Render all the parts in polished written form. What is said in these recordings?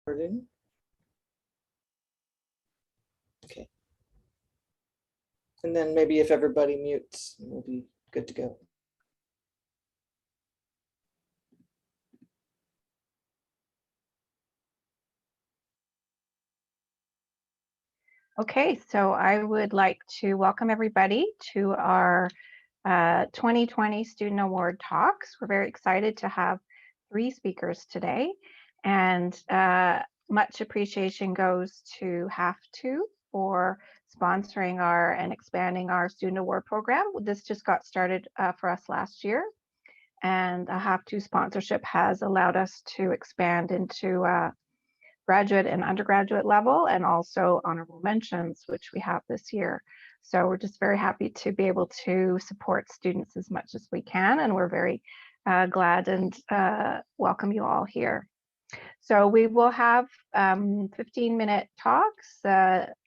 recording. Okay. And then maybe if everybody mutes, we'll be good to go. Okay, so I would like to welcome everybody to our 2020 Student Award Talks. We're very excited to have 3 speakers today, and much appreciation goes to HAF2 for sponsoring and expanding our Student Award program. This just got started for us last year, and HAF2 sponsorship has allowed us to expand into graduate and undergraduate level, and also honorable mentions, which we have this year. So we're just very happy to be able to support students as much as we can, and we're very glad and welcome you all here. So we will have 15-minute talks.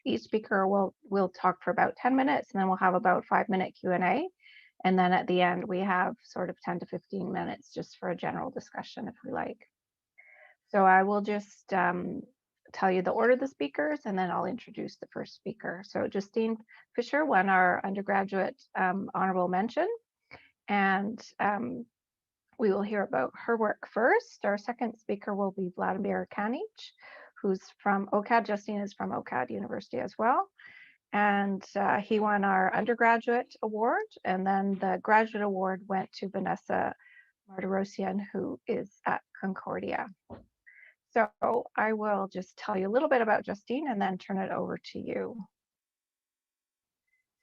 Each speaker will talk for about 10 minutes, and then we'll have about 5-minute Q&A. And then at the end, we have sort of 10 to 15 minutes just for a general discussion if we like. So I will just tell you the order of the speakers, and then I'll introduce the first speaker. So Justine Fisher won our undergraduate honorable mention, and we will hear about her work first. Our second speaker will be Vladimir Kanic, who's from OCAD. Justine is from OCAD University as well. And he won our undergraduate award, and then the graduate award went to Vanessa Mardirossian, who is at Concordia. So I will just tell you a little bit about Justine and then turn it over to you.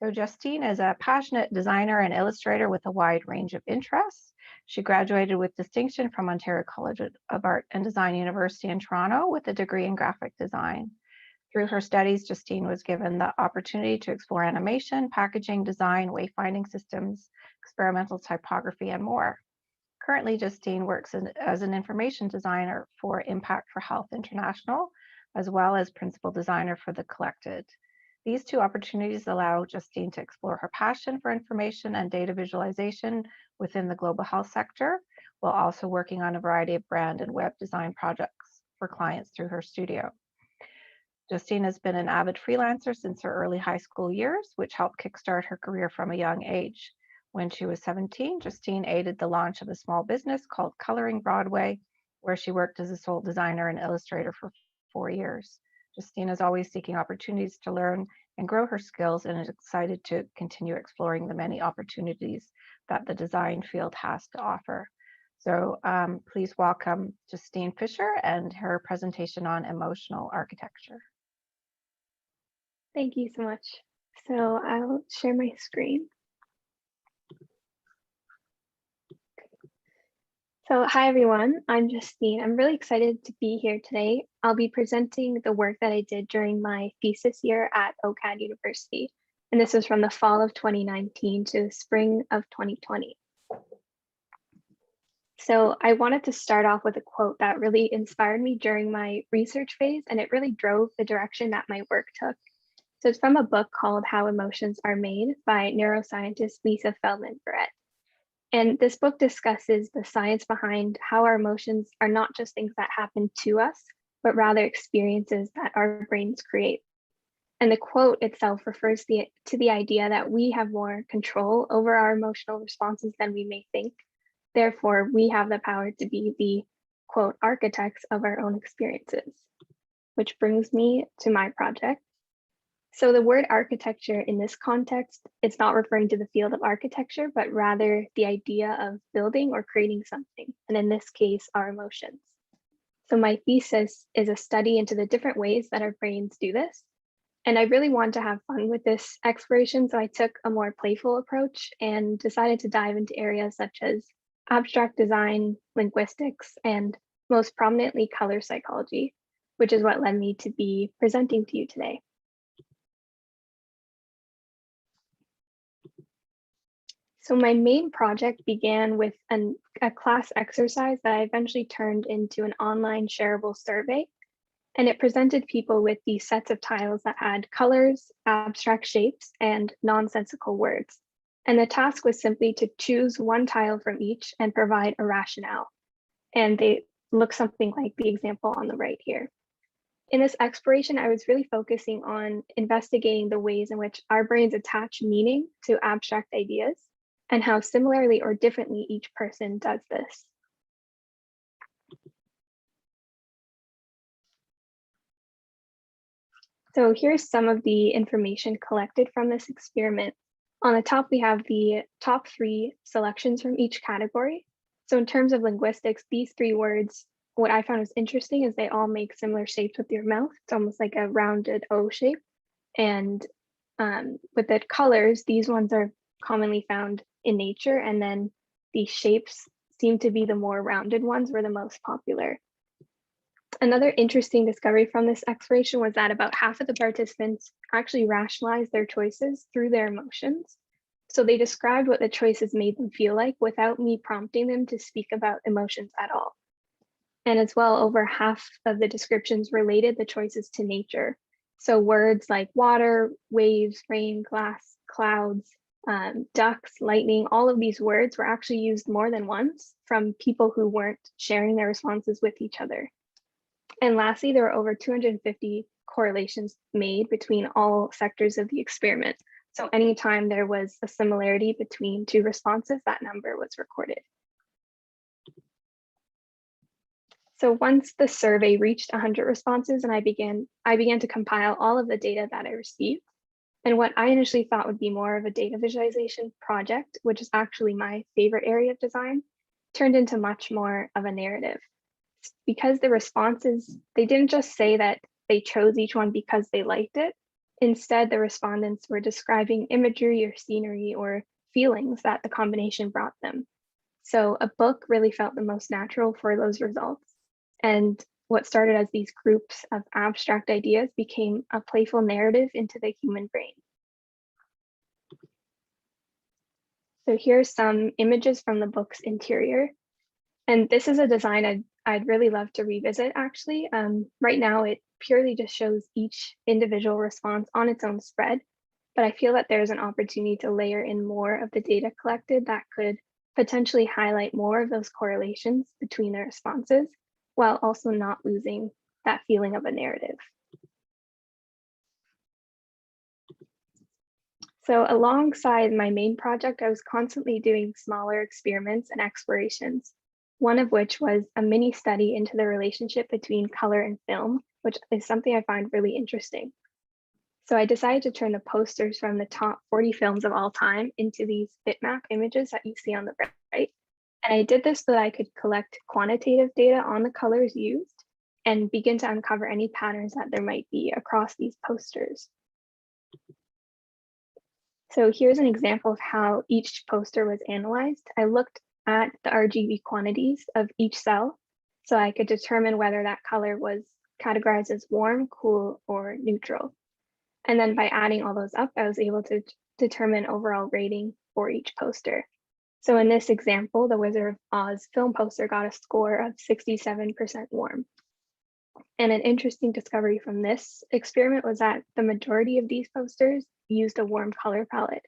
So Justine is a passionate designer and illustrator with a wide range of interests. She graduated with distinction from Ontario College of Art and Design University in Toronto with a degree in graphic design. Through her studies, Justine was given the opportunity to explore animation, packaging, design, wayfinding systems, experimental typography, and more. Currently, Justine works as an information designer for Impact for Health International, as well as principal designer for The Collected. These 2 opportunities allow Justine to explore her passion for information and data visualization within the global health sector, while also working on a variety of brand and web design projects for clients through her studio. Justine has been an avid freelancer since her early high school years, which helped kickstart her career from a young age. When she was 17, Justine aided the launch of a small business called Coloring Broadway, where she worked as a sole designer and illustrator for 4 years. Justine is always seeking opportunities to learn and grow her skills, and is excited to continue exploring the many opportunities that the design field has to offer. So please welcome Justine Fisher and her presentation on emotional architecture. Thank you so much. So I'll share my screen. So hi everyone, I'm Justine. I'm really excited to be here today. I'll be presenting the work that I did during my thesis year at OCAD University. And this was from the fall of 2019 to the spring of 2020. So I wanted to start off with a quote that really inspired me during my research phase, and it really drove the direction that my work took. So it's from a book called How Emotions Are Made by neuroscientist Lisa Feldman-Barrett. And this book discusses the science behind how our emotions are not just things that happen to us, but rather experiences that our brains create. And the quote itself refers to the idea that we have more control over our emotional responses than we may think. Therefore, we have the power to be the, quote, architects of our own experiences. Which brings me to my project. So the word architecture in this context, it's not referring to the field of architecture, but rather the idea of building or creating something, and in this case, our emotions. So my thesis is a study into the different ways that our brains do this. And I really wanted to have fun with this exploration, so I took a more playful approach and decided to dive into areas such as abstract design, linguistics, and most prominently color psychology, which is what led me to be presenting to you today. So my main project began with a class exercise that I eventually turned into an online shareable survey. And it presented people with these sets of tiles that had colors, abstract shapes, and nonsensical words. And the task was simply to choose one tile from each and provide a rationale. And they look something like the example on the right here. In this exploration, I was really focusing on investigating the ways in which our brains attach meaning to abstract ideas and how similarly or differently each person does this. So here's some of the information collected from this experiment. On the top, we have the top 3 selections from each category. So in terms of linguistics, these 3 words, what I found was interesting is they all make similar shapes with your mouth. It's almost like a rounded O shape. And with the colors, these ones are commonly found in nature. And then the shapes seem to be the more rounded ones were the most popular. Another interesting discovery from this exploration was that about half of the participants actually rationalized their choices through their emotions. So they described what the choices made them feel like without me prompting them to speak about emotions at all. And as well, over half of the descriptions related the choices to nature. So words like water, waves, rain, glass, clouds, ducks, lightning, all of these words were actually used more than once from people who weren't sharing their responses with each other. And lastly, there were over 250 correlations made between all sectors of the experiment. So anytime there was a similarity between 2 responses, that number was recorded. So once the survey reached 100 responses and I began to compile all of the data that I received. And what I initially thought would be more of a data visualization project, which is actually my favorite area of design, turned into much more of a narrative. Because the responses, they didn't just say that they chose each one because they liked it. Instead, the respondents were describing imagery or scenery or feelings that the combination brought them. So a book really felt the most natural for those results. And what started as these groups of abstract ideas became a playful narrative into the human brain. So here's some images from the book's interior. And this is a design I'd really love to revisit, actually. Right now, it purely just shows each individual response on its own spread, but I feel that there's an opportunity to layer in more of the data collected that could potentially highlight more of those correlations between the responses, while also not losing that feeling of a narrative. So alongside my main project, I was constantly doing smaller experiments and explorations, one of which was a mini study into the relationship between color and film, which is something I find really interesting. So I decided to turn the posters from the top 40 films of all time into these bitmap images that you see on the right. And I did this so that I could collect quantitative data on the colors used and begin to uncover any patterns that there might be across these posters. So here's an example of how each poster was analyzed. I looked at the RGB quantities of each cell so I could determine whether that color was categorized as warm, cool, or neutral. And then by adding all those up, I was able to determine overall rating for each poster. So in this example, the Wizard of Oz film poster got a score of 67% warm. And an interesting discovery from this experiment was that the majority of these posters used a warm color palette,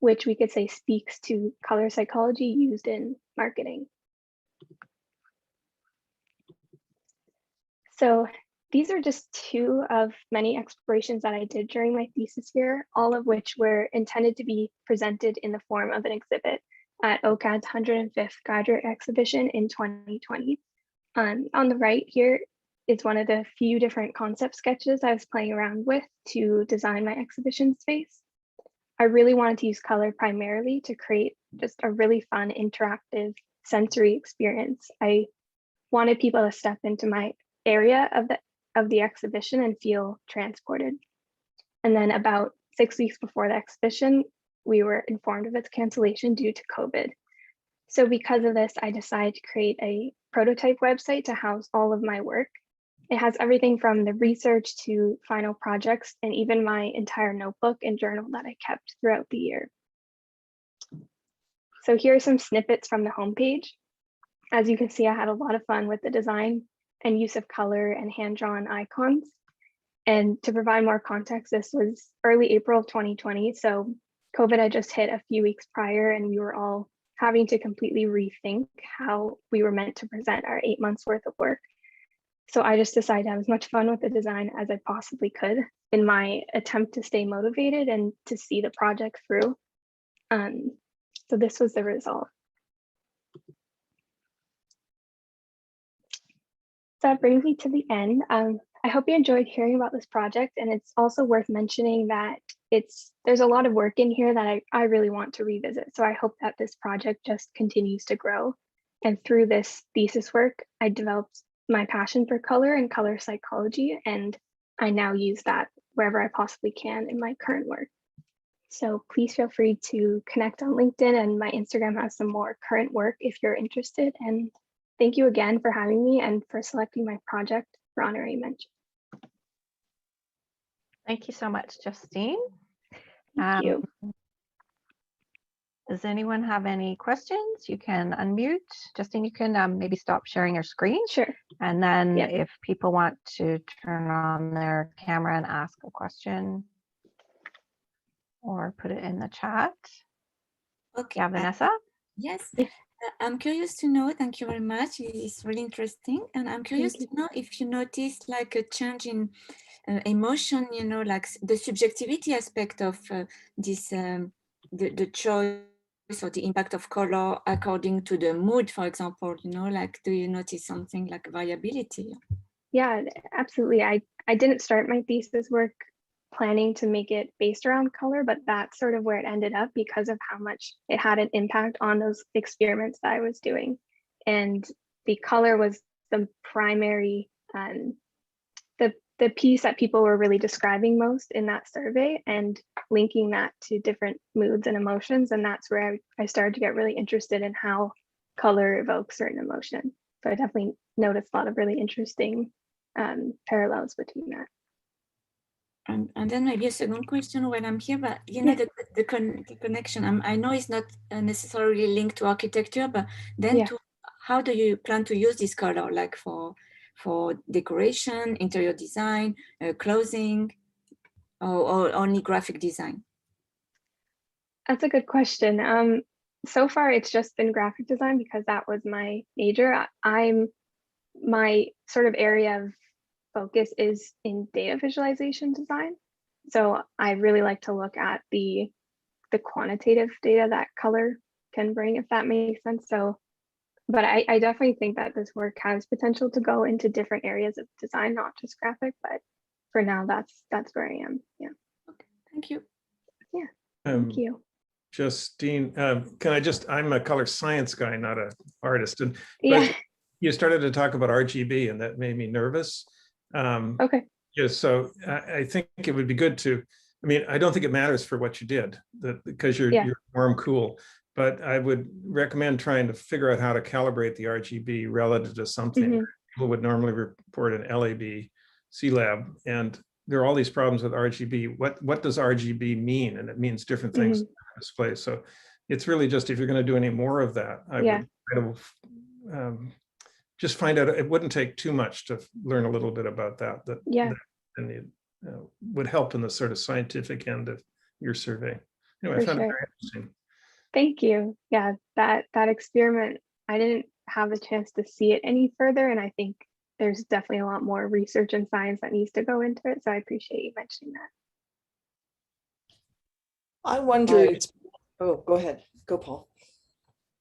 which we could say speaks to color psychology used in marketing. So these are just 2 of many explorations that I did during my thesis year, all of which were intended to be presented in the form of an exhibit at OCAD's 105th graduate exhibition in 2020. On the right here is one of the few different concept sketches I was playing around with to design my exhibition space. I really wanted to use color primarily to create just a really fun, interactive sensory experience. I wanted people to step into my area of the exhibition and feel transported. And then about 6 weeks before the exhibition, we were informed of its cancellation due to COVID. So because of this, I decided to create a prototype website to house all of my work. It has everything from the research to final projects and even my entire notebook and journal that I kept throughout the year. So here are some snippets from the homepage. As you can see, I had a lot of fun with the design and use of color and hand-drawn icons. And to provide more context, this was early April of 2020. So COVID had just hit a few weeks prior and we were all having to completely rethink how we were meant to present our 8 months worth of work. So I just decided to have as much fun with the design as I possibly could in my attempt to stay motivated and to see the project through. So this was the result. So that brings me to the end. I hope you enjoyed hearing about this project, and it's also worth mentioning that there's a lot of work in here that I really want to revisit. So I hope that this project just continues to grow. And through this thesis work, I developed my passion for color and color psychology, and I now use that wherever I possibly can in my current work. So please feel free to connect on LinkedIn, and my Instagram has some more current work if you're interested. And thank you again for having me and for selecting my project for honorary mention. Thank you so much, Justine. Thank you. Does anyone have any questions? You can unmute. Justine, you can maybe stop sharing your screen. Sure. And then Yeah. if people want to turn on their camera and ask a question or put it in the chat. Okay. Yeah, Vanessa? Yes. Yeah. I'm curious to know, thank you very much. It's really interesting. And I'm curious to know if you noticed like a change in emotion, you know, like the subjectivity aspect of this, the choice or the impact of color according to the mood, for example, you know, like, do you notice something like variability? Yeah, absolutely. I didn't start my thesis work planning to make it based around color, but that's sort of where it ended up because of how much it had an impact on those experiments that I was doing. And the color was the primary, the piece that people were really describing most in that survey and linking that to different moods and emotions. And that's where I started to get really interested in how color evokes certain emotion. So I definitely noticed a lot of really interesting parallels between that. And then maybe a second question when I'm here, but you know, the connection, I know it's not necessarily linked to architecture, but then how do you plan to use this color, like for decoration, interior design, clothing, or only graphic design? That's a good question. So far, it's just been graphic design because that was my major. My sort of area of focus is in data visualization design. So I really like to look at the quantitative data that color can bring, if that makes sense. So, but I definitely think that this work has potential to go into different areas of design, not just graphic, but for now, that's where I am. Yeah. Okay. Thank you. Yeah. Thank you. Justine, I'm a color science guy, not an artist. But you started to talk about RGB and that made me nervous. Okay. Yeah, so I think it would be good to, I mean, I don't think it matters for what you did because you're warm, cool, but I would recommend trying to figure out how to calibrate the RGB relative to something people would normally report an LAB, C-Lab, and there are all these problems with RGB. What does RGB mean? And it means different things in display. So it's really just, if you're going to do any more of that, I would try to just find out. It wouldn't take too much to learn a little bit about that. And it would help in the sort of scientific end of your survey. Anyway, I found it very interesting. Thank you. Yeah, that experiment, I didn't have a chance to see it any further, and I think there's definitely a lot more research and science that needs to go into it. So I appreciate you mentioning that. I wonder. Oh, go ahead. Go, Paul.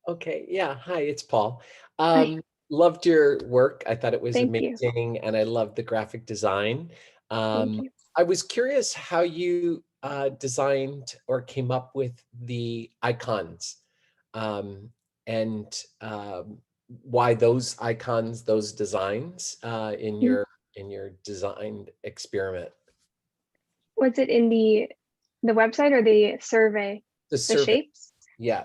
Okay. Yeah. Hi, it's Paul. Hi. Loved your work. I thought it was Thank amazing, and I loved the graphic design. Thank you. I was curious how you designed or came up with the icons, and why those icons, those designs in your design experiment. Was it in the website or the survey? The survey. Shapes? Yeah.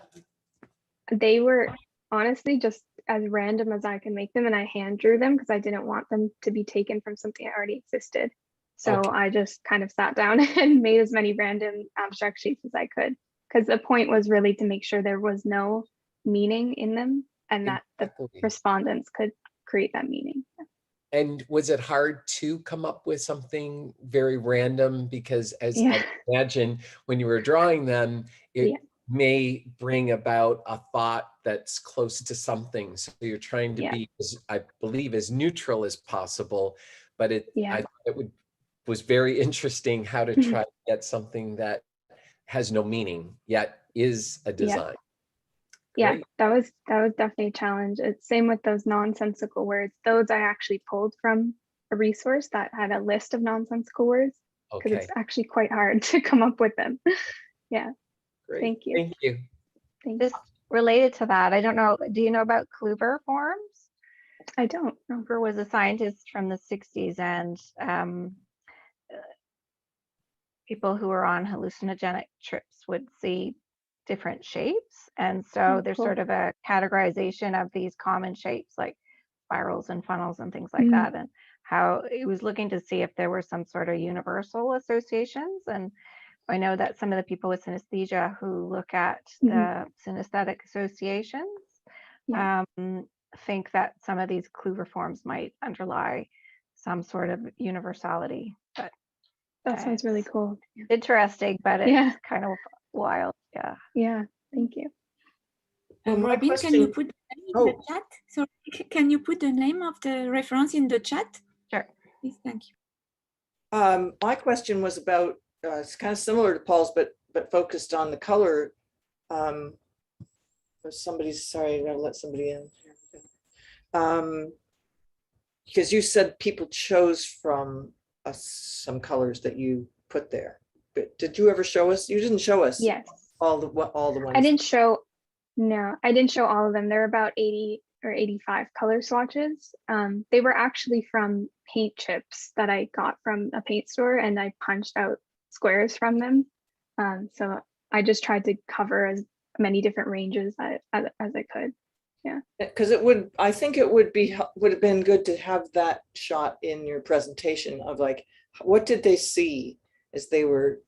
They were honestly just as random as I can make them, and I hand drew them because I didn't want them to be taken from something that already existed. So I just kind of sat down and made as many random abstract shapes as I could, because the point was really to make sure there was no meaning in them and that the respondents could create that meaning. And was it hard to come up with something very random? Because as I imagine, when you were drawing them, may bring about a thought that's close to something. So you're trying to be, I believe, as neutral as possible. But I thought it was very interesting how to try to get something that has no meaning yet is a design. Yeah, that was definitely a challenge. It's same with those nonsensical words. Those I actually pulled from a resource that had a list of nonsensical words, because it's actually quite hard to come up with them. Yeah. Great. Thank you. Thank you. Just related to that, I don't know, do you know about couleur forms? I don't know. Couleur was a scientist from the 60s, and people who were on hallucinogenic trips would see different shapes. And so there's sort of a categorization of these common shapes like spirals and funnels and things like that, and how it was looking to see if there were some sort of universal associations. And I know that some of the people with synesthesia who look at the synesthetic associations think that some of these couleur forms might underlie some sort of universality. But that sounds really cool. Interesting, but it's kind of wild. Yeah, thank you. Robin, can you put the name in the chat? So can you put the name of the reference in the chat? Sure. Please, thank you. My question was about, it's kind of similar to Paul's, but focused on the color. Somebody's, sorry, I'm gonna let somebody in. Because you said people chose from some colors that you put there. But did you ever show us? You didn't show us. Yes. All the ones. I didn't show all of them. There are about 80 or 85 color swatches. They were actually from paint chips that I got from a paint store, and I punched out squares from them. So I just tried to cover as many different ranges as I could. Yeah. Because I think it would have been good to have that shot in your presentation of like, what did they see as they were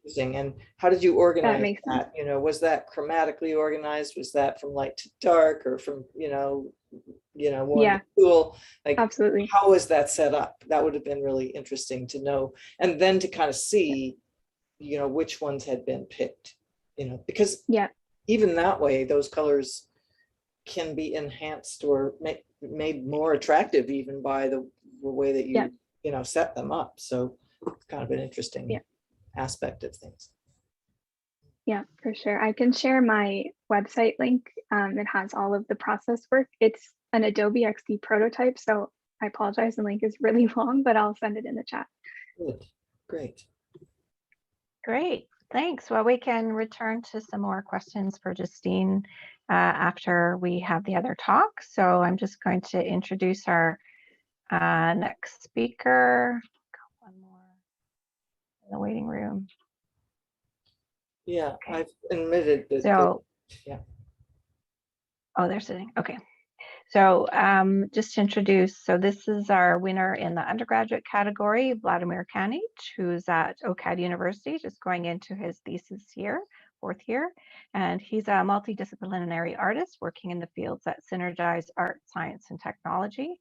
choosing, and how did you organize that? You know, was that chromatically organized? Was that from light to dark, or from warm to cool? Like, absolutely. How was that set up? That would have been really interesting to know, and then to kind of see, which ones had been picked. Because even that way, those colors can be enhanced or made more attractive even by the way that you set them up. So it's kind of an interesting aspect of things. Yeah, for sure. I can share my website link. It has all of the process work. It's an Adobe XD prototype, so I apologize, the link is really long, but I'll send it in the chat. Good. Great, thanks. Well, we can return to some more questions for Justine after we have the other talk. So I'm just going to introduce our next speaker. One more in the waiting room. Yeah, okay. I've admitted that. So, oh, they're sitting. Okay. So just to introduce, so this is our winner in the undergraduate category, Vladimir Kanic, who's at OCAD University, just going into his thesis year, 4th year. And he's a multidisciplinary artist working in the fields that synergize art, science, and technology.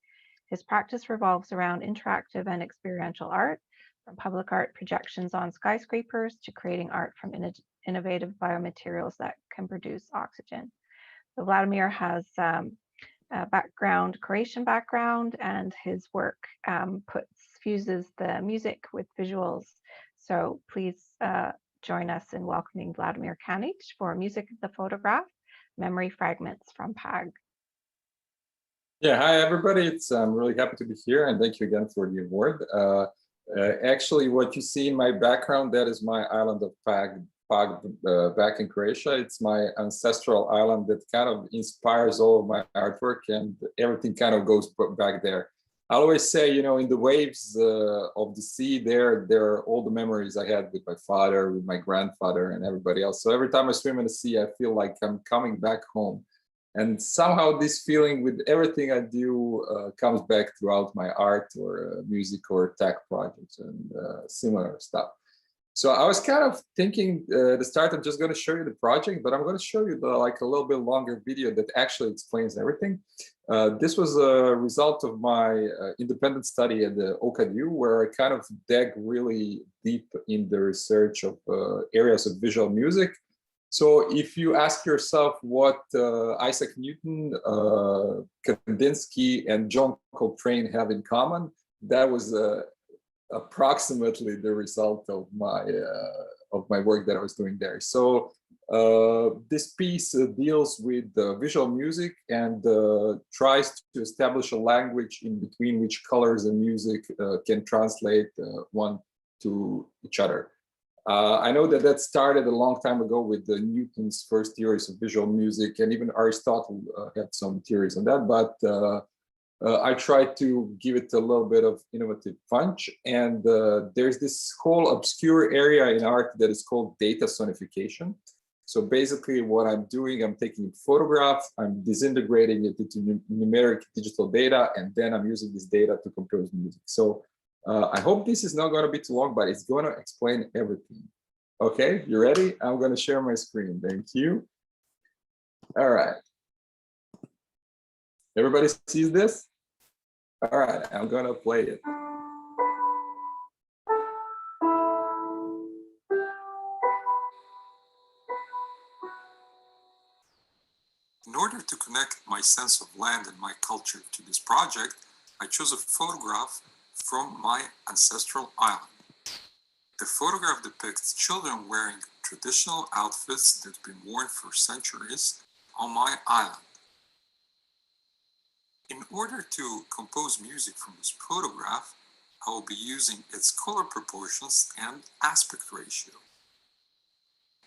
His practice revolves around interactive and experiential art, from public art projections on skyscrapers to creating art from innovative biomaterials that can produce oxygen. So Vladimir has Croatian background, and his work fuses the music with visuals. So please join us in welcoming Vladimir Kanic for Music of the Photograph, Memory Fragments from PAG. Yeah, hi everybody. I'm really happy to be here, and thank you again for the award. Actually, what you see in my background, that is my island of Pag back in Croatia. It's my ancestral island that kind of inspires all of my artwork, and everything kind of goes back there. I always say, in the waves of the sea, there are all the memories I had with my father, with my grandfather, and everybody else. So every time I swim in the sea, I feel like I'm coming back home. And somehow this feeling with everything I do comes back throughout my art or music or tech projects and similar stuff. So I was kind of thinking at the start, I'm just going to show you the project, but I'm going to show you a little bit longer video that actually explains everything. This was a result of my independent study at the OCAD, where I kind of dug really deep in the research of areas of visual music. So if you ask yourself what Isaac Newton, Kandinsky, and John Coltrane have in common, that was approximately the result of my work that I was doing there. So this piece deals with visual music and tries to establish a language in between which colors and music can translate one to each other. I know that started a long time ago with Newton's first theories of visual music, and even Aristotle had some theories on that, but I tried to give it a little bit of innovative punch. And there's this whole obscure area in art that is called data sonification. So basically what I'm doing, I'm taking a photograph, I'm disintegrating it into numeric digital data, and then I'm using this data to compose music. So I hope this is not going to be too long, but it's going to explain everything. Okay, you ready? I'm going to share my screen. Thank you. All right. Everybody sees this? All right, I'm going to play it. In order to connect my sense of land and my culture to this project, I chose a photograph from my ancestral island. The photograph depicts children wearing traditional outfits that have been worn for centuries on my island. In order to compose music from this photograph, I will be using its color proportions and aspect ratio.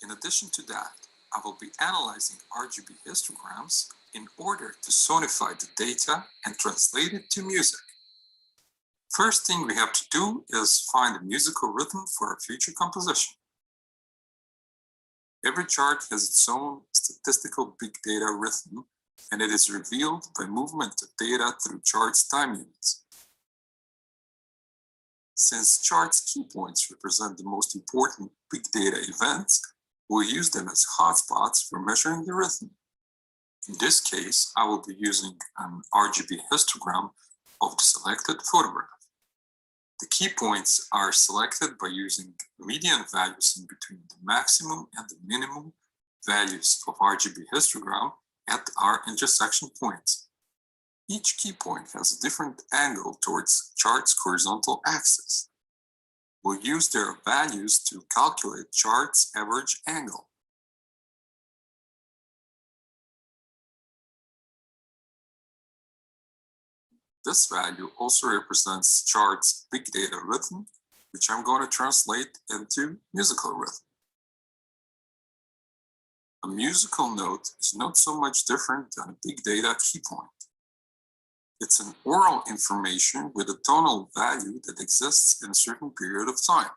In addition to that, I will be analyzing RGB histograms in order to sonify the data and translate it to music. First thing we have to do is find a musical rhythm for our future composition. Every chart has its own statistical big data rhythm, and it is revealed by movement of data through charts' time units. Since charts' key points represent the most important big data events, we'll use them as hotspots for measuring the rhythm. In this case, I will be using an RGB histogram of the selected photograph. The key points are selected by using median values in between the maximum and the minimum values of RGB histogram at our intersection points. Each key point has a different angle towards chart's horizontal axis. We'll use their values to calculate chart's average angle. This value also represents chart's big data rhythm, which I'm going to translate into musical rhythm. A musical note is not so much different than a big data key point. It's an oral information with a tonal value that exists in a certain period of time.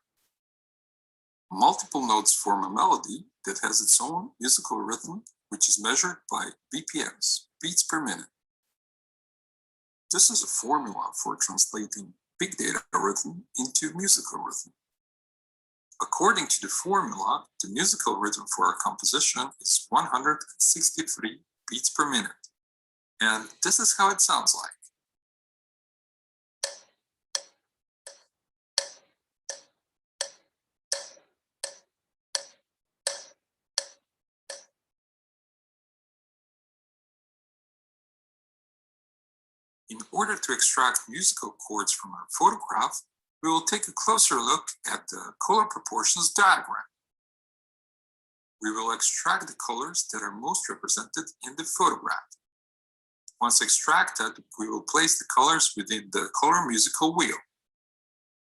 Multiple notes form a melody that has its own musical rhythm, which is measured by BPMs, beats per minute. This is a formula for translating big data rhythm into musical rhythm. According to the formula, the musical rhythm for our composition is 163 beats per minute. And this is how it sounds like. In order to extract musical chords from our photograph, we will take a closer look at the color proportions diagram. We will extract the colors that are most represented in the photograph. Once extracted, we will place the colors within the color musical wheel.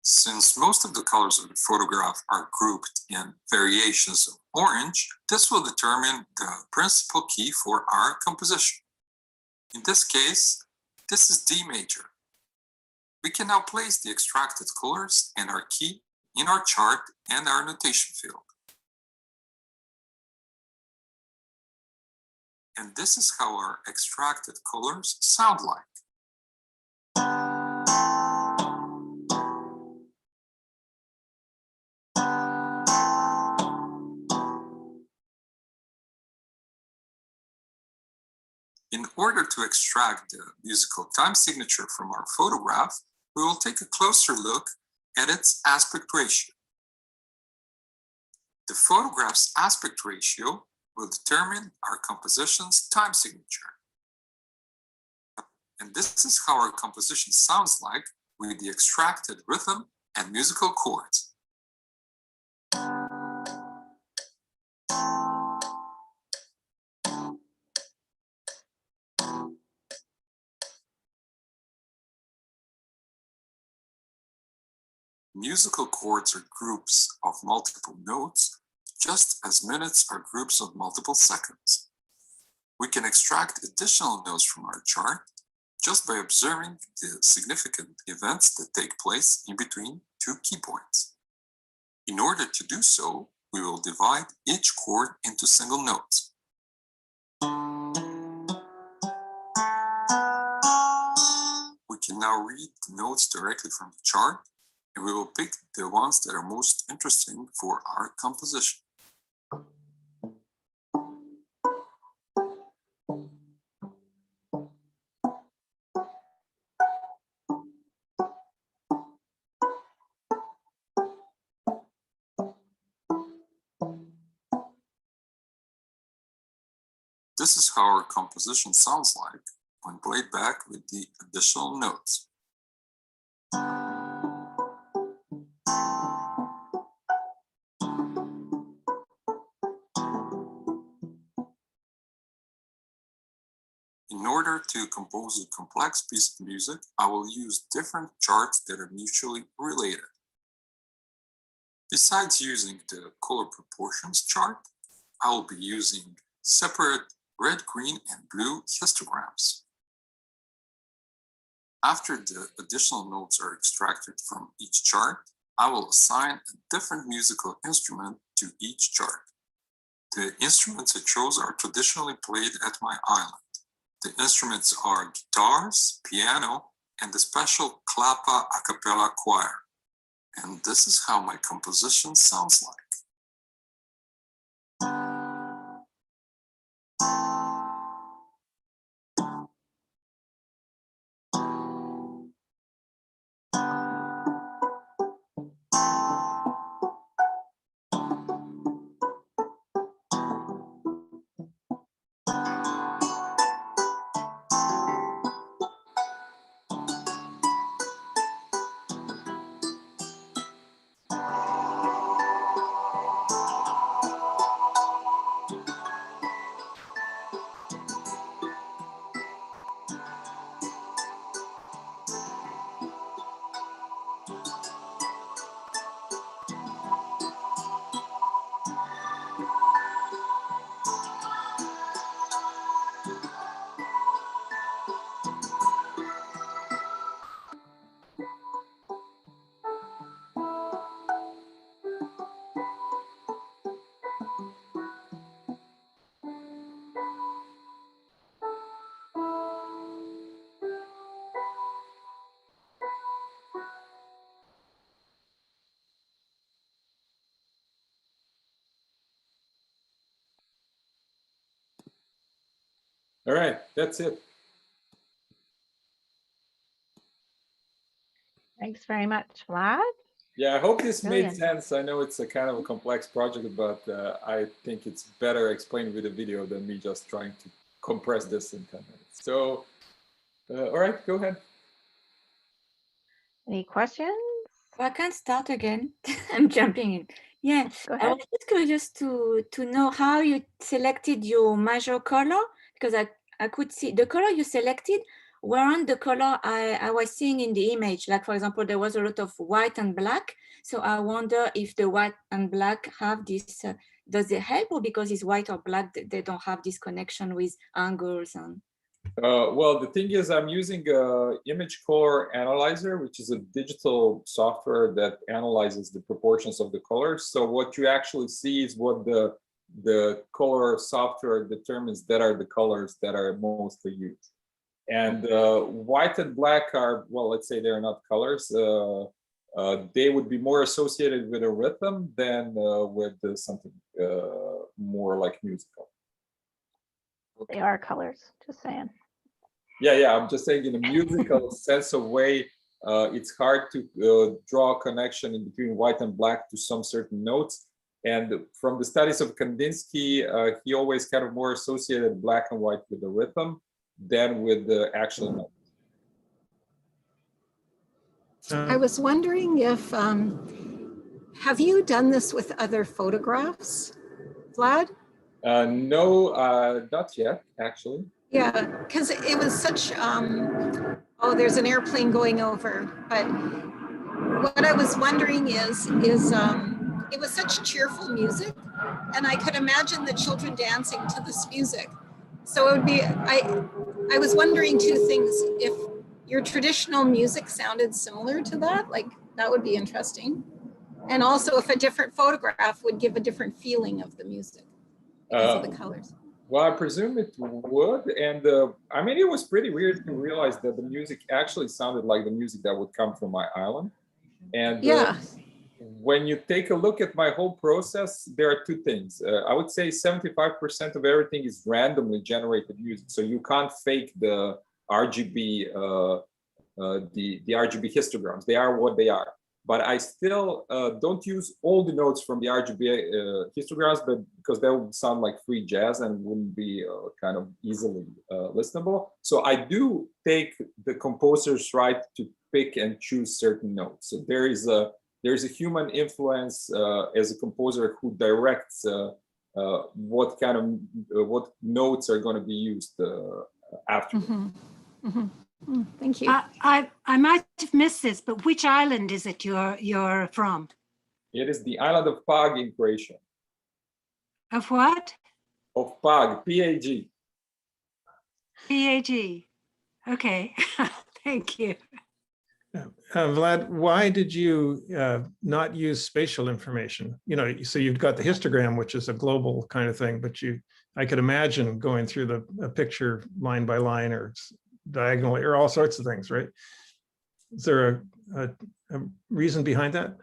Since most of the colors of the photograph are grouped in variations of orange, this will determine the principal key for our composition. In this case, this is D major. We can now place the extracted colors and our key in our chart and our notation field. And this is how our extracted colors sound like. In order to extract the musical time signature from our photograph, we will take a closer look at its aspect ratio. The photograph's aspect ratio will determine our composition's time signature. And this is how our composition sounds like with the extracted rhythm and musical chords. Musical chords are groups of multiple notes, just as minutes are groups of multiple seconds. We can extract additional notes from our chart just by observing the significant events that take place in between two key points. In order to do so, we will divide each chord into single notes. We can now read the notes directly from the chart, and we will pick the ones that are most interesting for our composition. This is how our composition sounds like when played back with the additional notes. In order to compose a complex piece of music, I will use different charts that are mutually related. Besides using the color proportions chart, I will be using separate red, green, and blue histograms. After the additional notes are extracted from each chart, I will assign a different musical instrument to each chart. The instruments I chose are traditionally played at my island. The instruments are guitars, piano, and the special clapa a cappella choir. And this is how my composition sounds like. All right, that's it. Thanks very much, Vlad. Yeah, I hope this Brilliant. made sense. I know it's a kind of a complex project, but I think it's better explained with a video than me just trying to compress this in 10 minutes. So, all right, go ahead. Any questions? I can start again. I'm jumping in. Yeah, Go I ahead. was just curious to know how you selected your major color, because I could see the color you selected weren't the color I was seeing in the image. Like, for example, there was a lot of white and black. So I wonder if the white and black have this, does it help, or because it's white or black, they don't have this connection with angles? And Well, the thing is, I'm using a image color analyzer, which is a digital software that analyzes the proportions of the colors. So what you actually see is what the color software determines that are the colors that are mostly used. And white and black are, well, let's say they're not colors. They would be more associated with a rhythm than with something more like musical. They are colors, just saying. Yeah, I'm just saying in a musical sense of way, it's hard to draw a connection in between white and black to some certain notes. And from the studies of Kandinsky, he always kind of more associated black and white with the rhythm than with the actual note. I was wondering if, have you done this with other photographs, Vlad? No, not yet, actually. Yeah, because it was such, oh, there's an airplane going over. But what I was wondering is it was such cheerful music, and I could imagine the children dancing to this music. So it would be, I was wondering two things. If your traditional music sounded similar to that, like that would be interesting. And also if a different photograph would give a different feeling of the music because of the colors. Well, I presume it would. And I mean, it was pretty weird to realize that the music actually sounded like the music that would come from my island. And yeah. When you take a look at my whole process, there are two things. I would say 75% of everything is randomly generated music. So you can't fake the RGB, the RGB histograms. They are what they are. But I still don't use all the notes from the RGB histograms, but because that would sound like free jazz and wouldn't be kind of easily listenable. So I do take the composer's right to pick and choose certain notes. So there's a human influence as a composer who directs what kind of what notes are going to be used after. Mm-hmm. Mm-hmm. Thank you. I might have missed this, but which island is it you're from? It is the island of Pag in Croatia. Of what? Of Pag, P-A-G. P-A-G. Okay, thank you. Vlad, why did you not use spatial information? You know, so you've got the histogram, which is a global kind of thing, but I could imagine going through a picture line by line or diagonally or all sorts of things, right? Is there a reason behind that?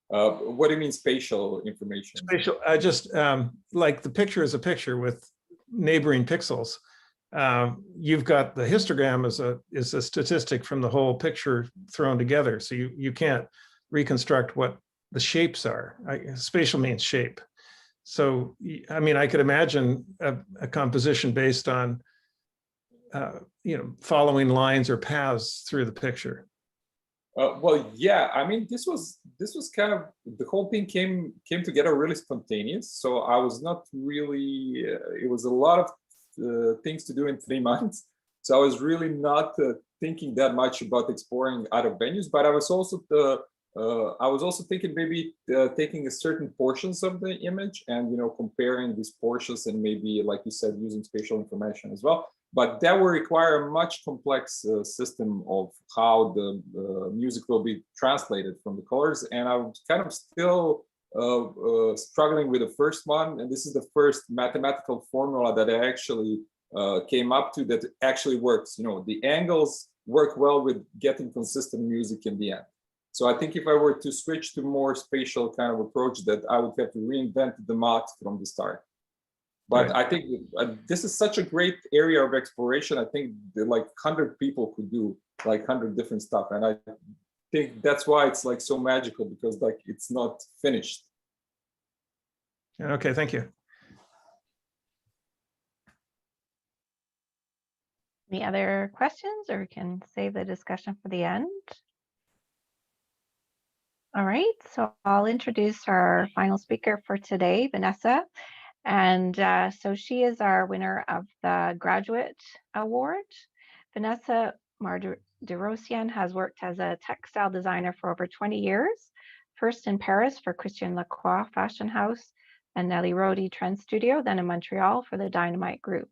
What do you mean spatial information? Spatial, just like the picture is a picture with neighboring pixels. You've got the histogram is a statistic from the whole picture thrown together. So you can't reconstruct what the shapes are. Spatial means shape. So, I mean, I could imagine a composition based on you know, following lines or paths through the picture. Well, yeah, I mean, this was kind of, the whole thing came together really spontaneous. So I was not really, it was a lot of things to do in 3 months. So I was really not thinking that much about exploring other venues, but I was also thinking maybe taking a certain portions of the image and, you know, comparing these portions and maybe, like you said, using spatial information as well. But that will require a much complex system of how the music will be translated from the colors. And I'm kind of still struggling with the first one. And this is the first mathematical formula that I actually came up to that actually works. You know, the angles work well with getting consistent music in the end. So I think if I were to switch to more spatial kind of approach, that I would have to reinvent the math from the start. But I think this is such a great area of exploration. I think that like 100 people could do like 100 different stuff. And I think that's why it's like so magical, because like it's not finished. Okay, thank you. Any other questions, or we can save the discussion for the end? All right, so I'll introduce our final speaker for today, Vanessa. And so she is our winner of the Graduate Award. Vanessa Mardirossian has worked as a textile designer for over 20 years, first in Paris for Christian Lacroix Fashion House and Nelly Rodi Trend Studio, then in Montreal for the Dynamite Group.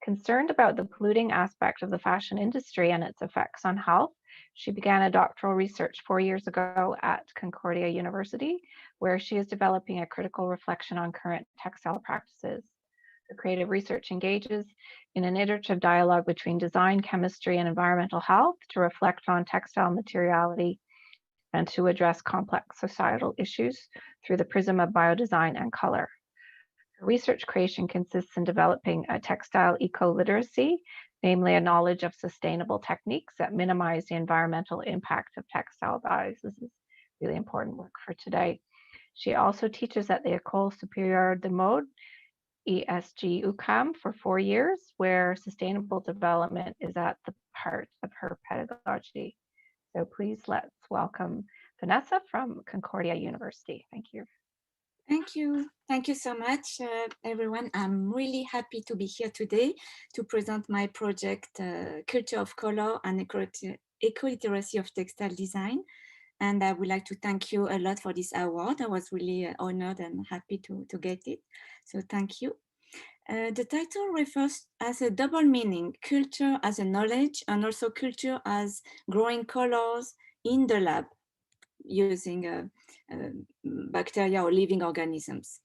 Concerned about the polluting aspect of the fashion industry and its effects on health, she began a doctoral research 4 years ago at Concordia University, where she is developing a critical reflection on current textile practices. Her creative research engages in an iterative dialogue between design, chemistry, and environmental health to reflect on textile materiality and to address complex societal issues through the prism of biodesign and color. Her research creation consists in developing a textile ecoliteracy, namely a knowledge of sustainable techniques that minimize the environmental impact of textile dyes. This is really important work for today. She also teaches at the École Supérieure de Mode, ESG UQAM, for 4 years, where sustainable development is at the heart of her pedagogy. So please let's welcome Vanessa from Concordia University. Thank you. Thank you. Thank you so much, everyone. I'm really happy to be here today to present my project, Culture of Color and Ecoliteracy of Textile Design. And I would like to thank you a lot for this award. I was really honored and happy to get it. So thank you. The title refers as a double meaning, culture as a knowledge and also culture as growing colors in the lab using bacteria or living organisms.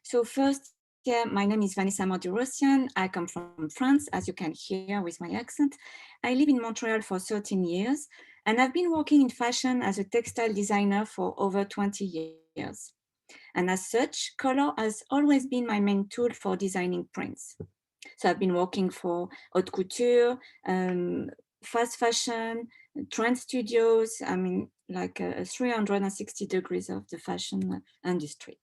So first, my name is Vanessa Mardirossian. I come from France, as you can hear with my accent. I live in Montreal for 13 years, and I've been working in fashion as a textile designer for over 20 years. And as such, color has always been my main tool for designing prints. So I've been working for haute couture, fast fashion, trend studios, I mean, like 360 degrees of the fashion industry.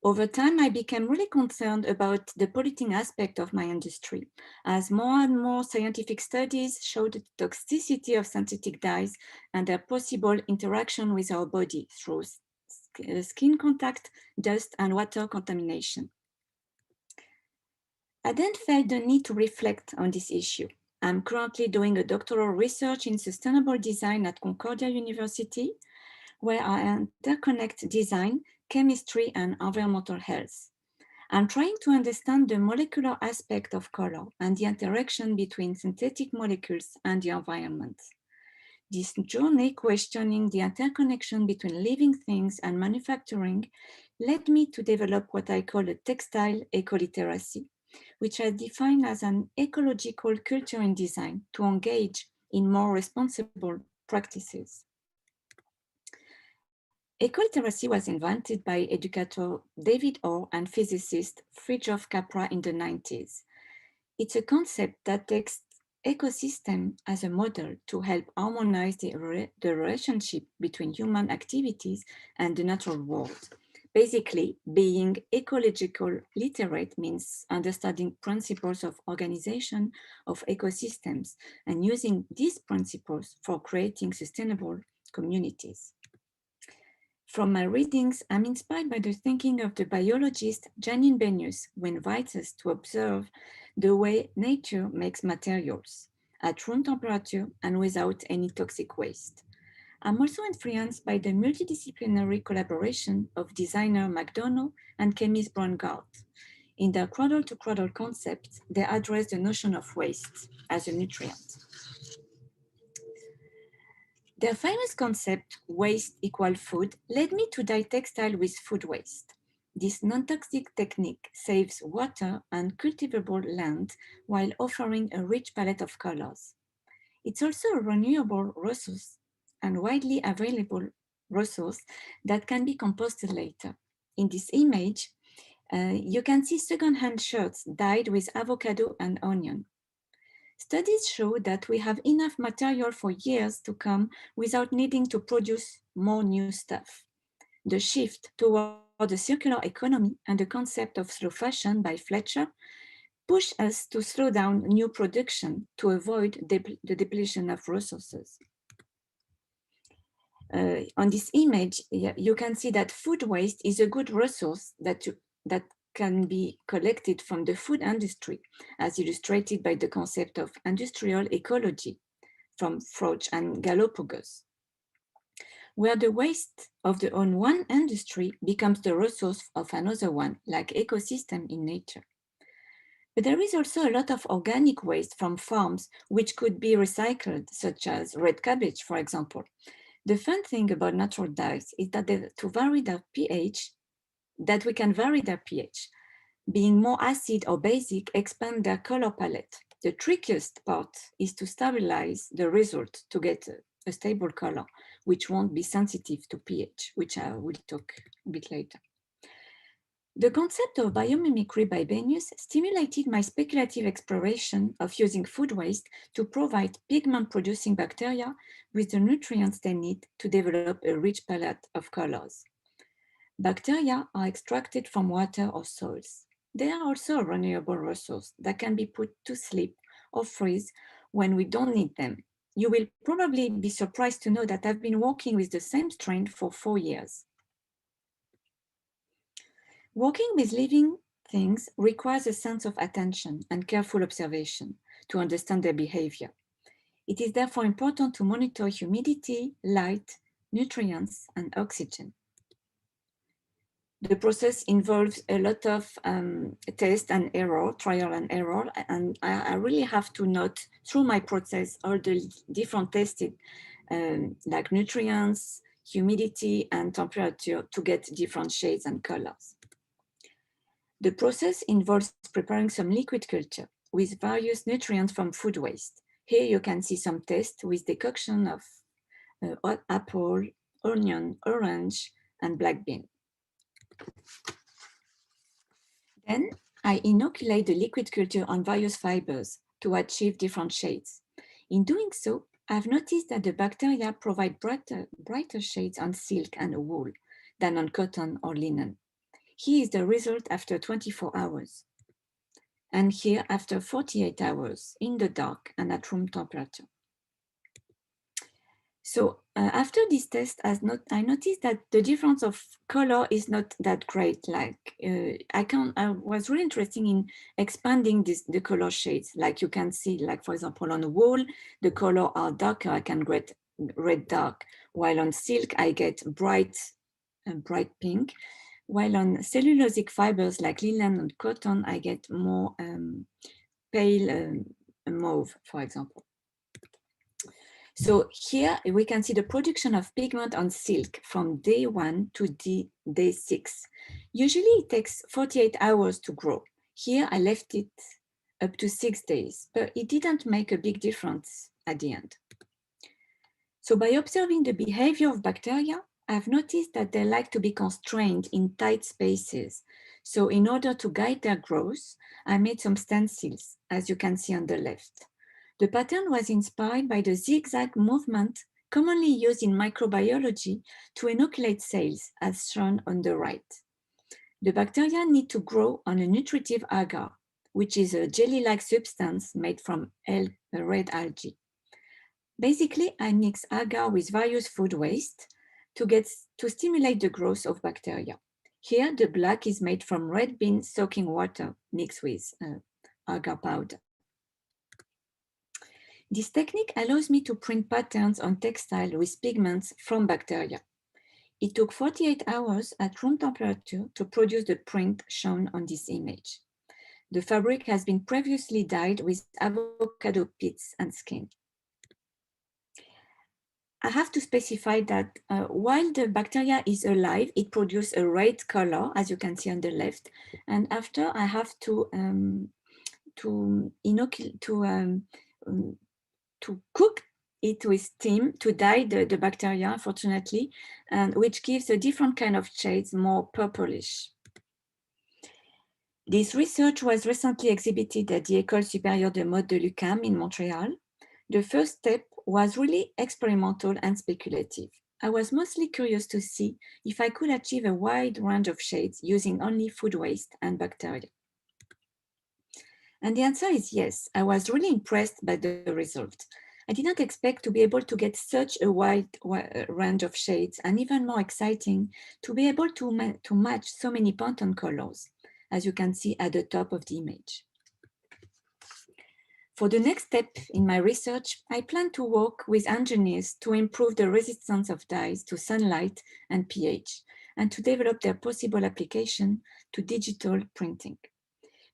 Over time, I became really concerned about the polluting aspect of my industry, as more and more scientific studies showed the toxicity of synthetic dyes and their possible interaction with our body through skin contact, dust, and water contamination. I then felt the need to reflect on this issue. I'm currently doing a doctoral research in sustainable design at Concordia University, where I interconnect design, chemistry, and environmental health. I'm trying to understand the molecular aspect of color and the interaction between synthetic molecules and the environment. This journey questioning the interconnection between living things and manufacturing led me to develop what I call a textile ecoliteracy, which I define as an ecological culture in design to engage in more responsible practices. Ecoliteracy was invented by educator David Orr and physicist Fritjof Capra in the 90s. It's a concept that takes ecosystem as a model to help harmonize the relationship between human activities and the natural world. Basically, being ecological literate means understanding principles of organization of ecosystems and using these principles for creating sustainable communities. From my readings, I'm inspired by the thinking of the biologist Janine Benyus, who invites us to observe the way nature makes materials at room temperature and without any toxic waste. I'm also influenced by the multidisciplinary collaboration of designer McDonough and chemist Braungart. In their cradle-to-cradle concept, they address the notion of waste as a nutrient. Their famous concept, waste equal food, led me to dye textile with food waste. This non-toxic technique saves water and cultivable land while offering a rich palette of colors. It's also a renewable resource and widely available resource that can be composted later. In this image, you can see second-hand shirts dyed with avocado and onion. Studies show that we have enough material for years to come without needing to produce more new stuff. The shift toward the circular economy and the concept of slow fashion by Fletcher push us to slow down new production to avoid the depletion of resources. On this image, you can see that food waste is a good resource that can be collected from the food industry, as illustrated by the concept of industrial ecology from Froch and Galapagos, where the waste of the one industry becomes the resource of another one, like ecosystem in nature. But there is also a lot of organic waste from farms which could be recycled, such as red cabbage, for example. The fun thing about natural dyes is that we can vary their pH. Being more acid or basic expand their color palette. The trickiest part is to stabilize the result to get a stable color, which won't be sensitive to pH, which I will talk a bit later. The concept of biomimicry by Benyus stimulated my speculative exploration of using food waste to provide pigment-producing bacteria with the nutrients they need to develop a rich palette of colors. Bacteria are extracted from water or soils. They are also a renewable resource that can be put to sleep or freeze when we don't need them. You will probably be surprised to know that I've been working with the same strain for 4 years. Working with living things requires a sense of attention and careful observation to understand their behavior. It is therefore important to monitor humidity, light, nutrients, and oxygen. The process involves a lot of test and error, trial and error, and I really have to note through my process all the different tested like nutrients, humidity, and temperature to get different shades and colors. The process involves preparing some liquid culture with various nutrients from food waste. Here you can see some tests with decoction of apple, onion, orange, and black bean. Then I inoculate the liquid culture on various fibers to achieve different shades. In doing so, I've noticed that the bacteria provide brighter shades on silk and wool than on cotton or linen. Here is the result after 24 hours. And here after 48 hours in the dark and at room temperature. So after this test, I noticed that the difference of color is not that great. Like I was really interested in expanding the color shades. Like you can see, like for example, on the wool, the color are darker. I can get red dark, while on silk I get bright pink. While on cellulosic fibers like linen and cotton, I get more pale mauve, for example. So here we can see the production of pigment on silk from day 1 to day 6. Usually it takes 48 hours to grow. Here I left it up to 6 days, but it didn't make a big difference at the end. So by observing the behavior of bacteria, I've noticed that they like to be constrained in tight spaces. So in order to guide their growth, I made some stencils, as you can see on the left. The pattern was inspired by the zigzag movement commonly used in microbiology to inoculate cells, as shown on the right. The bacteria need to grow on a nutritive agar, which is a jelly-like substance made from red algae. Basically, I mix agar with various food waste to stimulate the growth of bacteria. Here, the black is made from red bean soaking water mixed with agar powder. This technique allows me to print patterns on textile with pigments from bacteria. It took 48 hours at room temperature to produce the print shown on this image. The fabric has been previously dyed with avocado pits and skin. I have to specify that while the bacteria is alive, it produces a red color, as you can see on the left. And after, I have to cook it with steam to dye the bacteria, unfortunately, and which gives a different kind of shades, more purplish. This research was recently exhibited at the École supérieure de mode de l'UQAM in Montreal. The first step was really experimental and speculative. I was mostly curious to see if I could achieve a wide range of shades using only food waste and bacteria. And the answer is yes. I was really impressed by the result. I didn't expect to be able to get such a wide range of shades, and even more exciting, to be able to match so many Pantone colors, as you can see at the top of the image. For the next step in my research, I plan to work with engineers to improve the resistance of dyes to sunlight and pH, and to develop their possible application to digital printing.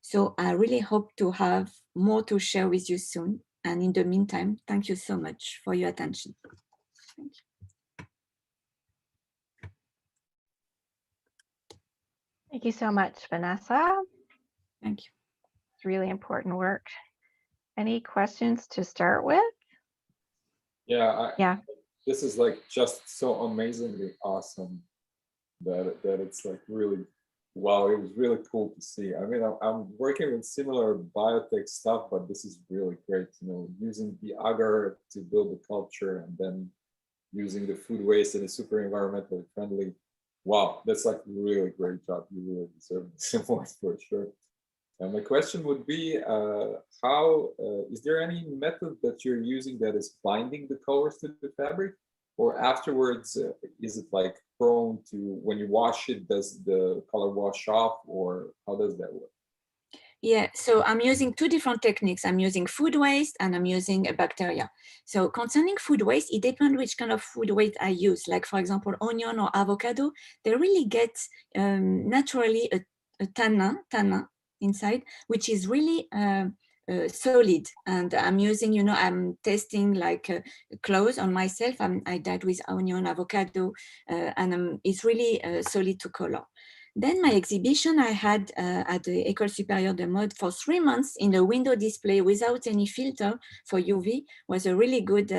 So I really hope to have more to share with you soon. And in the meantime, thank you so much for your attention. Thank you. Thank you so much, Vanessa. Thank you. It's really important work. Any questions to start with? Yeah. This is like just so amazingly awesome that it's like really, wow, it was really cool to see. I mean, I'm working with similar biotech stuff, but this is really great, you know, using the agar to build the culture and then using the food waste in a super environmentally friendly Wow, that's like a really great job. You really deserve this award for sure. And my question would be, is there any method that you're using that is binding the colors to the fabric? Or afterwards, is it like prone to, when you wash it, does the color wash off, or how does that work? Yeah, so I'm using two different techniques. I'm using food waste and I'm using a bacteria. So concerning food waste, it depends which kind of food waste I use. Like for example, onion or avocado, they really get naturally a tannin inside, which is really solid. And I'm using, you know, I'm testing like clothes on myself. I dyed with onion, avocado, and it's really solid to color. Then my exhibition I had at the École Supérieure de Mode for 3 months in a window display without any filter for UV was a really good,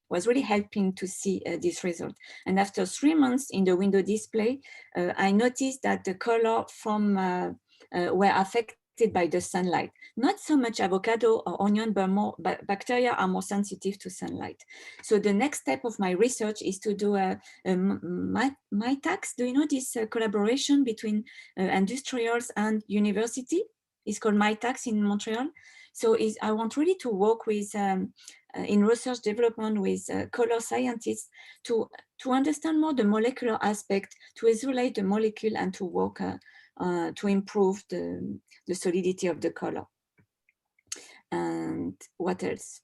was really helping to see this result. And after 3 months in the window display, I noticed that the color from were affected by the sunlight. Not so much avocado or onion, but more bacteria are more sensitive to sunlight. So the next step of my research is to do a MyTax. Do you know this collaboration between industrials and university? It's called MyTax in Montreal. So I want really to work with in research development with color scientists to understand more the molecular aspect, to isolate the molecule and to work to improve the solidity of the color. And what else?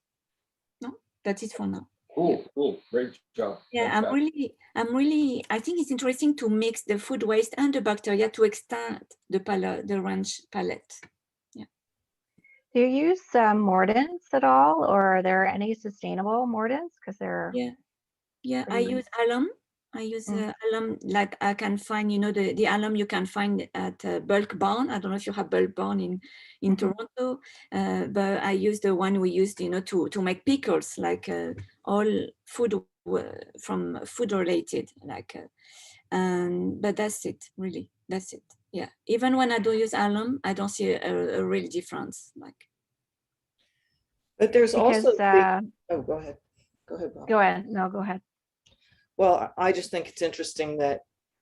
No, that's it for now. Cool, cool, great job. Yeah, I'm really, I think it's interesting to mix the food waste and the bacteria to extend the range palette. Yeah. Do you use mordants at all, or are there any sustainable mordants? Because they're I use alum. I use alum, like I can find, you know, the alum you can find at Bulk Barn. I don't know if you have Bulk Barn in Toronto, but I use the one we used, you know, to make pickles, like all food from food related, like, but that's it, really, that's it. Yeah, even when I don't use alum, I don't see a real difference. Like, but there's also oh, go ahead, Bob. Go ahead. No, go ahead. Well, I just think it's interesting that,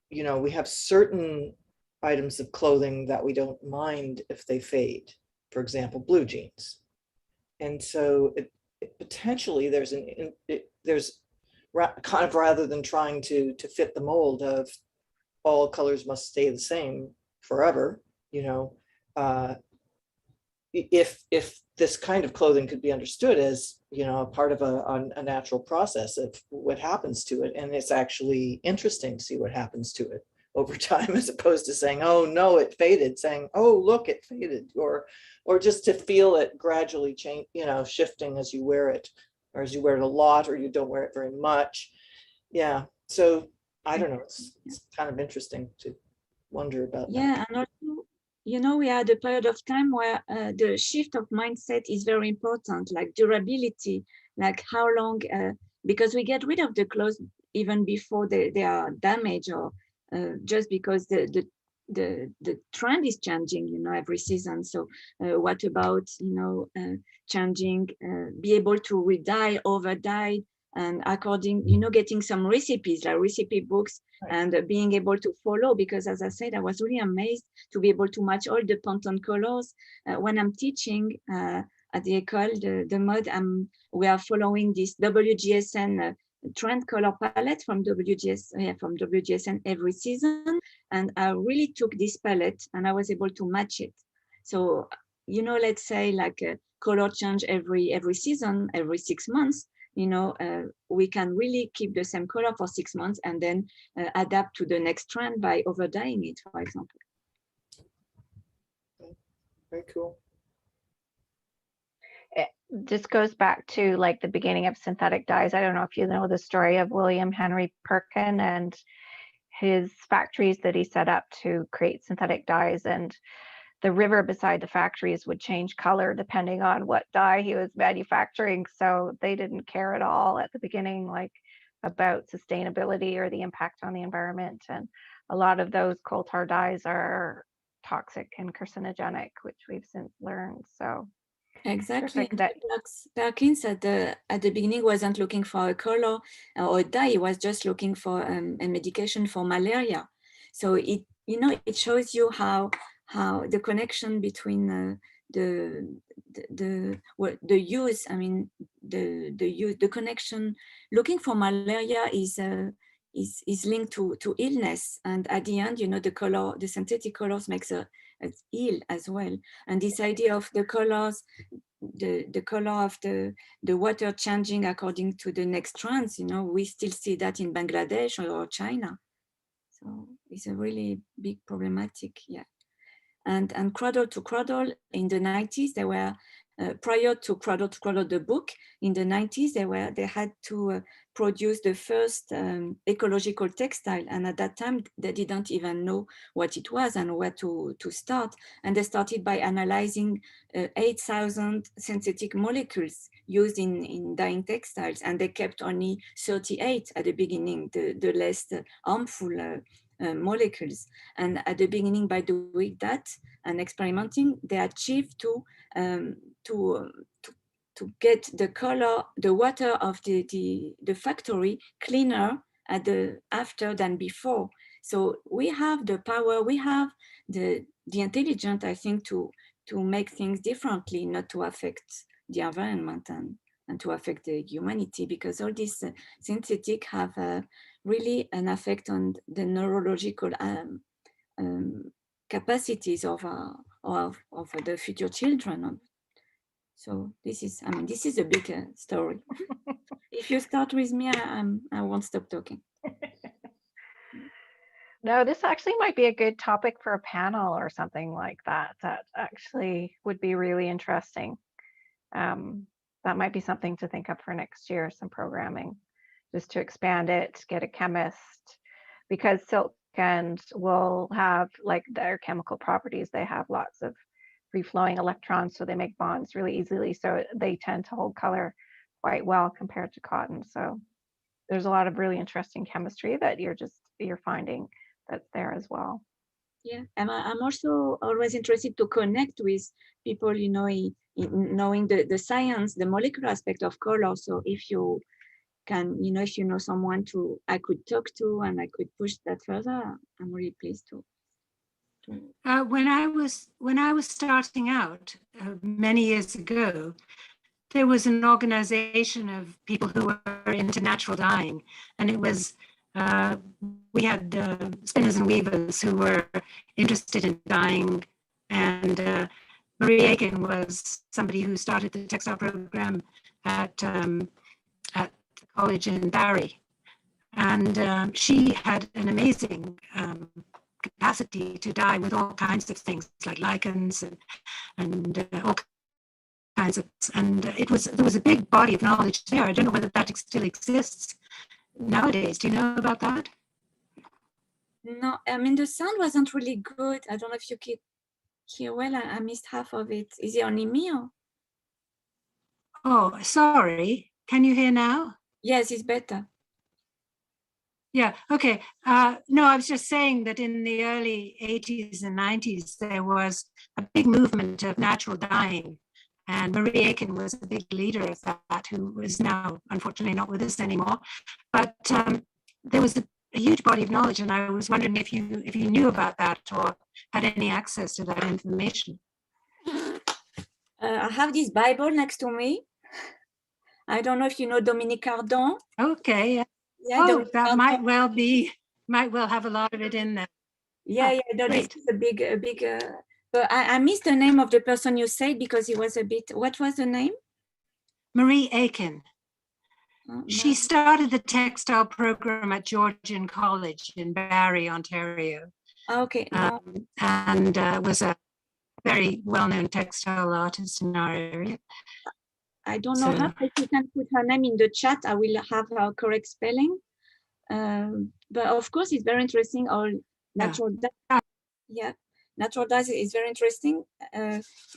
you know, we have certain items of clothing that we don't mind if they fade. For example, blue jeans. And so potentially there's kind of, rather than trying to fit the mold of all colors must stay the same forever, you know, if this kind of clothing could be understood as, you know, a part of a natural process of what happens to it. And it's actually interesting to see what happens to it over time, as opposed to saying, oh no, it faded, saying, oh, look, it faded, or just to feel it gradually change, you know, shifting as you wear it, or as you wear it a lot, or you don't wear it very much. Yeah. So I don't know, it's kind of interesting to wonder about that. Yeah, and also, you know, we had a period of time where the shift of mindset is very important, like durability, like how long, because we get rid of the clothes even before they are damaged, or just because the trend is changing, you know, every season. So what about, you know, changing, be able to re-dye, over-dye, and according, you know, getting some recipes, like recipe books, and being able to follow, because as I said, I was really amazed to be able to match all the Pantone colors. When I'm teaching at the École de Mode, we are following this WGSN trend color palette from WGSN every season. And I really took this palette and I was able to match it. So, you know, let's say like a color change every season, every 6 months. You know, we can really keep the same color for 6 months and then adapt to the next trend by over dyeing it, for example. Very cool. It just goes back to like the beginning of synthetic dyes. I don't know if you know the story of William Henry Perkin and his factories that he set up to create synthetic dyes, and the river beside the factories would change color depending on what dye he was manufacturing. So they didn't care at all at the beginning, like about sustainability or the impact on the environment. And a lot of those coal tar dyes are toxic and carcinogenic, which we've since learned. So exactly. Perkins at the beginning wasn't looking for a color or a dye. He was just looking for a medication for malaria. So it, you know, it shows you how the connection between the use, I mean, the connection, looking for malaria is linked to illness. And at the end, you know, the color, the synthetic colors makes us ill as well. And this idea of the colors, the color of the water changing according to the next trends, you know, we still see that in Bangladesh or China. So it's a really big problematic, yeah. And Cradle to Cradle in the 90s, they were, prior to Cradle to Cradle, the book, in the 90s, they had to produce the first ecological textile. And at that time, they didn't even know what it was and where to start. And they started by analyzing 8,000 synthetic molecules used in dyeing textiles. And they kept only 38 at the beginning, the less harmful molecules. And at the beginning, by doing that and experimenting, they achieved to get the color, the water of the factory cleaner after than before. So we have the power, we have the intelligence, I think, to make things differently, not to affect the environment and to affect the humanity, because all these synthetic have really an effect on the neurological capacities of the future children. So this is, I mean, this is a big story. If you start with me, I won't stop talking. No, this actually might be a good topic for a panel or something like that. That actually would be really interesting. That might be something to think up for next year, some programming, just to expand it, get a chemist, because silk and will have, like, their chemical properties. They have lots of free-flowing electrons, so they make bonds really easily. So they tend to hold color quite well compared to cotton. So there's a lot of really interesting chemistry that you're finding that's there as well. Yeah, and I'm also always interested to connect with people, you know, in knowing the science, the molecular aspect of color. So if you can, you know, if you know someone I could talk to and I could push that further, I'm really pleased to. When I was starting out many years ago, there was an organization of people who were into natural dyeing, and it was we had spinners and weavers who were interested in dyeing, and Marie Aiken was somebody who started the textile program at the college in Barry, and she had an amazing capacity to dye with all kinds of things like lichens and all kinds of, and there was a big body of knowledge there. I don't know whether that still exists nowadays. Do you know about that? No, I mean, the sound wasn't really good. I don't know if you could hear well. I missed half of it. Is it only me or? Oh, sorry. Can you hear now? Yes, it's better. Yeah, okay. No, I was just saying that in the early 80s and 90s, there was a big movement of natural dyeing. And Marie Aiken was a big leader of that, who is now, unfortunately, not with us anymore. But there was a huge body of knowledge, and I was wondering if you knew about that or had any access to that information. I have this Bible next to me. I don't know if you know Dominique Cardon. Okay. Yeah, that might well have a lot of it in there. Yeah, yeah. No, this is a big. But I missed the name of the person you said because it was a bit. What was the name? Marie Aiken. She started the textile program at Georgian College in Barrie, Ontario. Okay. And was a very well-known textile artist in our area. I don't know her. If you can put her name in the chat, I will have her correct spelling. But of course, it's very interesting. All natural dye. Yeah, natural dyes is very interesting.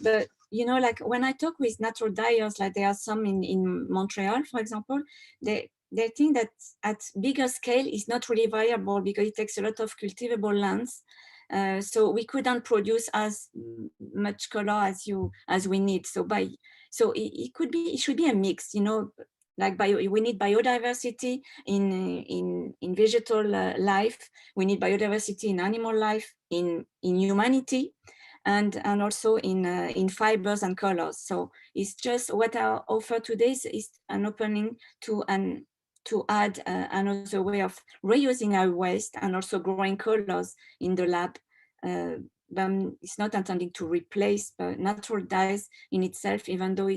But you know, like when I talk with natural dyers, like there are some in Montreal, for example, they think that at bigger scale is not really viable because it takes a lot of cultivable lands. So we couldn't produce as much color as we need. So it should be a mix, you know. like we need biodiversity in vegetal life. We need biodiversity in animal life, in humanity, and also in fibers and colors. So it's just what I offer today is an opening to add another way of reusing our waste and also growing colors in the lab. It's not intending to replace natural dyes in itself, even though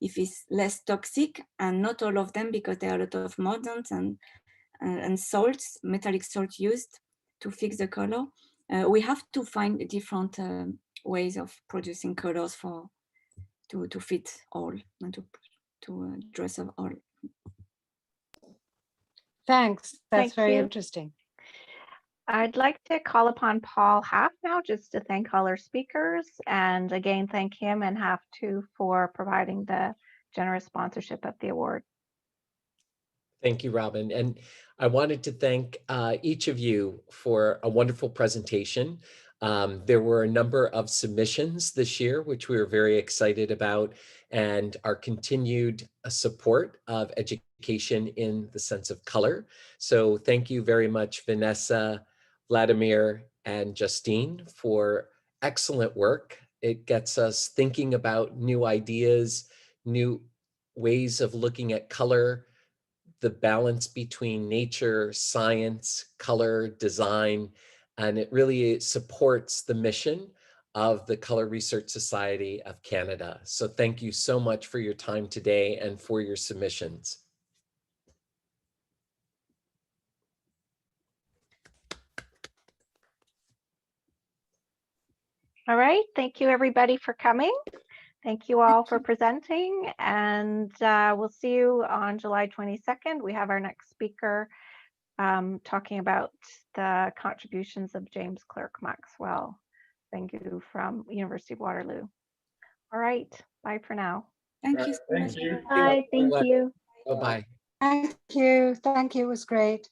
if it's less toxic, and not all of them, because there are a lot of mordants and salts, metallic salt used to fix the color. We have to find different ways of producing colors to fit all and to dress up all. Thanks. That's very you. interesting. I'd like to call upon Paul Half now just to thank all our speakers, and again thank him and Half too for providing the generous sponsorship of the award. Thank you, Robin. And I wanted to thank each of you for a wonderful presentation. There were a number of submissions this year, which we were very excited about, and our continued support of education in the sense of color. So thank you very much, Vanessa, Vladimir, and Justine, for excellent work. It gets us thinking about new ideas, new ways of looking at color, the balance between nature, science, color, design, and it really supports the mission of the Color Research Society of Canada. So thank you so much for your time today and for your submissions. All right, thank you everybody for coming. Thank you all for presenting, and we'll see you on July 22nd. We have our next speaker talking about the contributions of James Clerk Maxwell. Thank you from University of Waterloo. All right, bye for now. Thank you. Thank you. Bye, thank you. Bye-bye. Thank you. Thank you. It was great.